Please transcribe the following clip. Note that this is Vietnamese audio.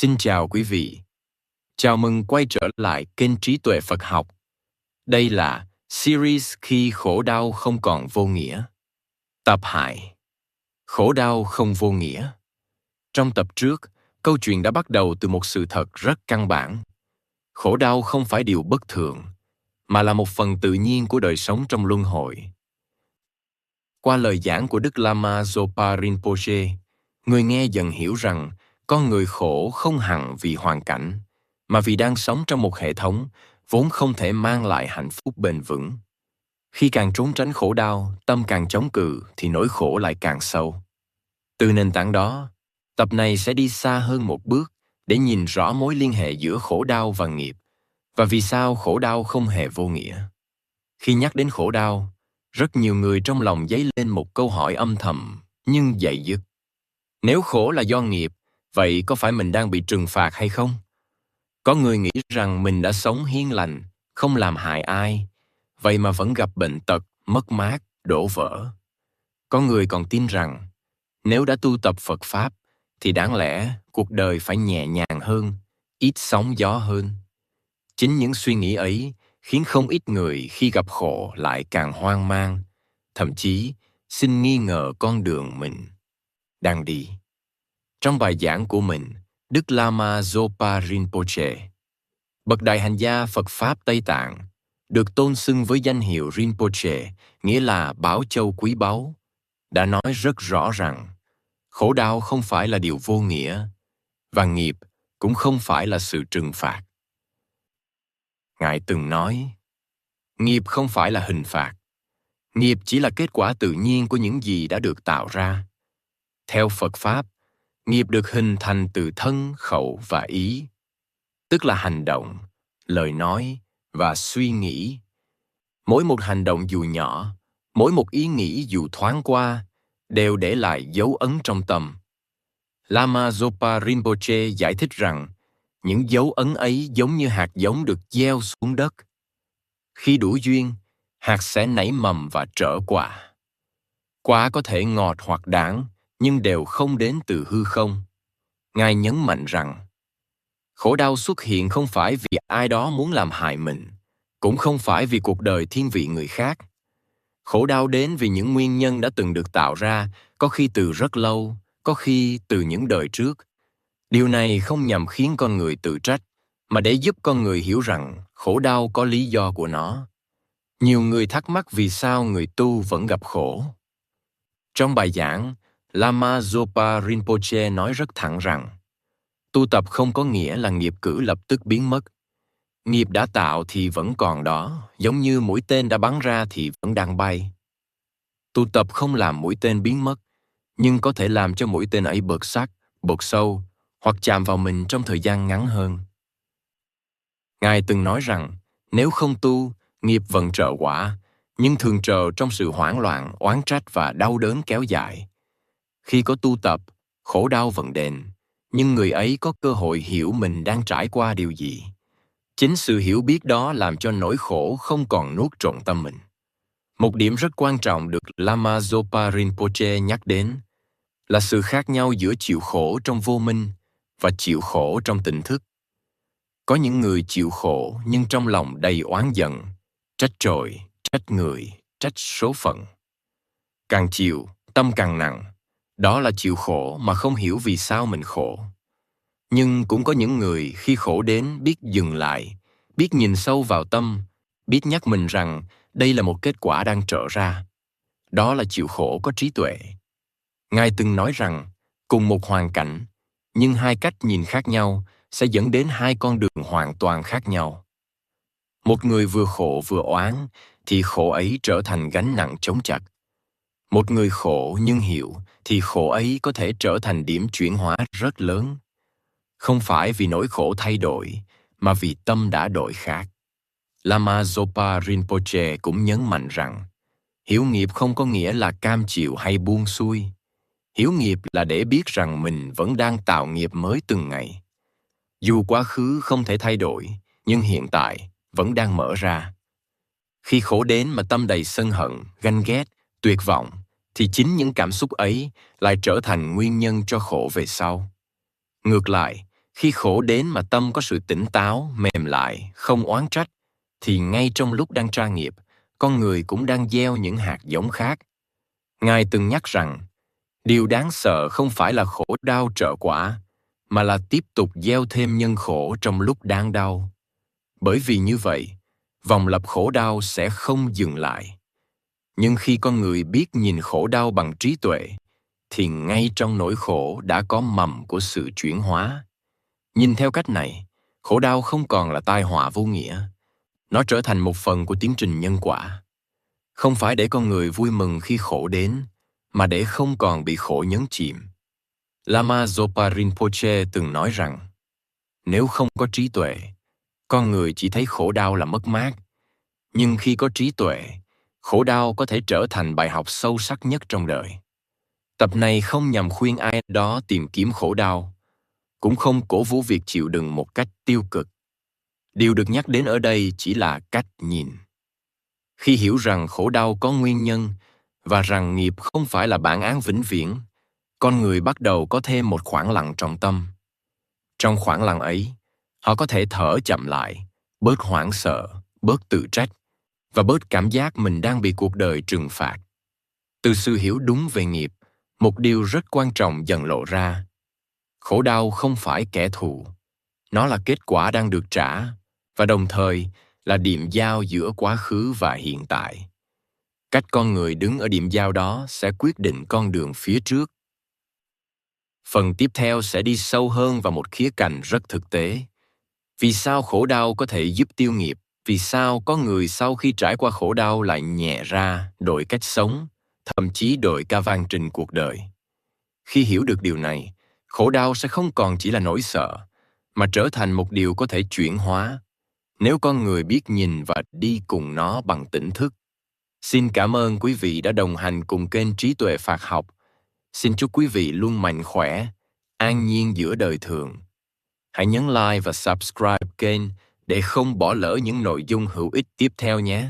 Xin chào quý vị. Chào mừng quay trở lại kênh Trí Tuệ Phật Học. Đây là series Khi khổ đau không còn vô nghĩa. Tập 2. Khổ đau không vô nghĩa. Trong tập trước, câu chuyện đã bắt đầu từ một sự thật rất căn bản. Khổ đau không phải điều bất thường, mà là một phần tự nhiên của đời sống trong luân hồi. Qua lời giảng của Đức Lama Zopa Rinpoche, người nghe dần hiểu rằng con người khổ không hẳn vì hoàn cảnh, mà vì đang sống trong một hệ thống vốn không thể mang lại hạnh phúc bền vững. Khi càng trốn tránh khổ đau, tâm càng chống cự thì nỗi khổ lại càng sâu. Từ nền tảng đó, tập này sẽ đi xa hơn một bước để nhìn rõ mối liên hệ giữa khổ đau và nghiệp, và vì sao khổ đau không hề vô nghĩa. Khi nhắc đến khổ đau, rất nhiều người trong lòng dấy lên một câu hỏi âm thầm nhưng dày dứt. Nếu khổ là do nghiệp, vậy có phải mình đang bị trừng phạt hay không? Có người nghĩ rằng mình đã sống hiền lành, không làm hại ai, vậy mà vẫn gặp bệnh tật, mất mát, đổ vỡ. Có người còn tin rằng nếu đã tu tập Phật Pháp thì đáng lẽ cuộc đời phải nhẹ nhàng hơn, ít sóng gió hơn. Chính những suy nghĩ ấy khiến không ít người khi gặp khổ lại càng hoang mang, thậm chí xin nghi ngờ con đường mình đang đi. Trong bài giảng của mình, Đức Lama Zopa Rinpoche, bậc đại hành gia Phật Pháp Tây Tạng, được tôn xưng với danh hiệu Rinpoche, nghĩa là bảo châu quý báu, đã nói rất rõ rằng khổ đau không phải là điều vô nghĩa, và nghiệp cũng không phải là sự trừng phạt. Ngài từng nói, nghiệp không phải là hình phạt. Nghiệp chỉ là kết quả tự nhiên của những gì đã được tạo ra. Theo Phật Pháp, nghiệp được hình thành từ thân, khẩu và ý, tức là hành động, lời nói và suy nghĩ. Mỗi một hành động dù nhỏ, mỗi một ý nghĩ dù thoáng qua, đều để lại dấu ấn trong tâm. Lama Zopa Rinpoche giải thích rằng, những dấu ấn ấy giống như hạt giống được gieo xuống đất. Khi đủ duyên, hạt sẽ nảy mầm và trở quả. Quả có thể ngọt hoặc đắng, nhưng đều không đến từ hư không. Ngài nhấn mạnh rằng, khổ đau xuất hiện không phải vì ai đó muốn làm hại mình, cũng không phải vì cuộc đời thiên vị người khác. Khổ đau đến vì những nguyên nhân đã từng được tạo ra, có khi từ rất lâu, có khi từ những đời trước. Điều này không nhằm khiến con người tự trách, mà để giúp con người hiểu rằng khổ đau có lý do của nó. Nhiều người thắc mắc vì sao người tu vẫn gặp khổ. Trong bài giảng, Lama Zopa Rinpoche nói rất thẳng rằng, tu tập không có nghĩa là nghiệp cử lập tức biến mất. Nghiệp đã tạo thì vẫn còn đó, giống như mũi tên đã bắn ra thì vẫn đang bay. Tu tập không làm mũi tên biến mất, nhưng có thể làm cho mũi tên ấy bật sắc, bật sâu, hoặc chạm vào mình trong thời gian ngắn hơn. Ngài từng nói rằng, nếu không tu, nghiệp vẫn trợ quả, nhưng thường trợ trong sự hoảng loạn, oán trách và đau đớn kéo dài. Khi có tu tập, khổ đau vẫn đến, nhưng người ấy có cơ hội hiểu mình đang trải qua điều gì. Chính sự hiểu biết đó làm cho nỗi khổ không còn nuốt trọn tâm mình. Một điểm rất quan trọng được Lama Zopa Rinpoche nhắc đến là sự khác nhau giữa chịu khổ trong vô minh và chịu khổ trong tỉnh thức. Có những người chịu khổ nhưng trong lòng đầy oán giận, trách trời, trách người, trách số phận. Càng chịu, tâm càng nặng. Đó là chịu khổ mà không hiểu vì sao mình khổ. Nhưng cũng có những người khi khổ đến biết dừng lại, biết nhìn sâu vào tâm, biết nhắc mình rằng đây là một kết quả đang trở ra. Đó là chịu khổ có trí tuệ. Ngài từng nói rằng, cùng một hoàn cảnh, nhưng hai cách nhìn khác nhau sẽ dẫn đến hai con đường hoàn toàn khác nhau. Một người vừa khổ vừa oán, thì khổ ấy trở thành gánh nặng chồng chất. Một người khổ nhưng hiểu, thì khổ ấy có thể trở thành điểm chuyển hóa rất lớn. Không phải vì nỗi khổ thay đổi, mà vì tâm đã đổi khác. Lama Zopa Rinpoche cũng nhấn mạnh rằng, hiểu nghiệp không có nghĩa là cam chịu hay buông xuôi. Hiểu nghiệp là để biết rằng mình vẫn đang tạo nghiệp mới từng ngày. Dù quá khứ không thể thay đổi, nhưng hiện tại vẫn đang mở ra. Khi khổ đến mà tâm đầy sân hận, ganh ghét, tuyệt vọng, thì chính những cảm xúc ấy lại trở thành nguyên nhân cho khổ về sau. Ngược lại, Khi khổ đến mà tâm có sự tỉnh táo, mềm lại, không oán trách, thì ngay trong lúc đang tra nghiệp, con người cũng đang gieo những hạt giống khác. Ngài từng nhắc rằng, điều đáng sợ không phải là khổ đau trợ quả, mà là tiếp tục gieo thêm nhân khổ trong lúc đang đau. Bởi vì như vậy, vòng lặp khổ đau sẽ không dừng lại. Nhưng khi con người biết nhìn khổ đau bằng trí tuệ, thì ngay trong nỗi khổ đã có mầm của sự chuyển hóa. Nhìn theo cách này, khổ đau không còn là tai họa vô nghĩa. Nó trở thành một phần của tiến trình nhân quả. Không phải để con người vui mừng khi khổ đến, mà để không còn bị khổ nhấn chìm. Lama Zopa Rinpoche từng nói rằng, nếu không có trí tuệ, con người chỉ thấy khổ đau là mất mát. Nhưng khi có trí tuệ, khổ đau có thể trở thành bài học sâu sắc nhất trong đời. Tập này không nhằm khuyên ai đó tìm kiếm khổ đau, cũng không cổ vũ việc chịu đựng một cách tiêu cực. Điều được nhắc đến ở đây chỉ là cách nhìn. Khi hiểu rằng khổ đau có nguyên nhân và rằng nghiệp không phải là bản án vĩnh viễn, con người bắt đầu có thêm một khoảng lặng trong tâm. Trong khoảng lặng ấy, họ có thể thở chậm lại, bớt hoảng sợ, bớt tự trách và bớt cảm giác mình đang bị cuộc đời trừng phạt. Từ sự hiểu đúng về nghiệp, một điều rất quan trọng dần lộ ra. Khổ đau không phải kẻ thù. Nó là kết quả đang được trả và đồng thời là điểm giao giữa quá khứ và hiện tại. Cách con người đứng ở điểm giao đó sẽ quyết định con đường phía trước. Phần tiếp theo sẽ đi sâu hơn vào một khía cạnh rất thực tế. Vì sao khổ đau có thể giúp tiêu nghiệp? Vì sao có người sau khi trải qua khổ đau lại nhẹ ra, đổi cách sống, thậm chí đổi cả van trình cuộc đời? Khi hiểu được điều này, khổ đau sẽ không còn chỉ là nỗi sợ, mà trở thành một điều có thể chuyển hóa, nếu con người biết nhìn và đi cùng nó bằng tỉnh thức. Xin cảm ơn quý vị đã đồng hành cùng kênh Trí Tuệ Phạt Học. Xin chúc quý vị luôn mạnh khỏe, an nhiên giữa đời thường. Hãy nhấn like và subscribe kênh để không bỏ lỡ những nội dung hữu ích tiếp theo nhé.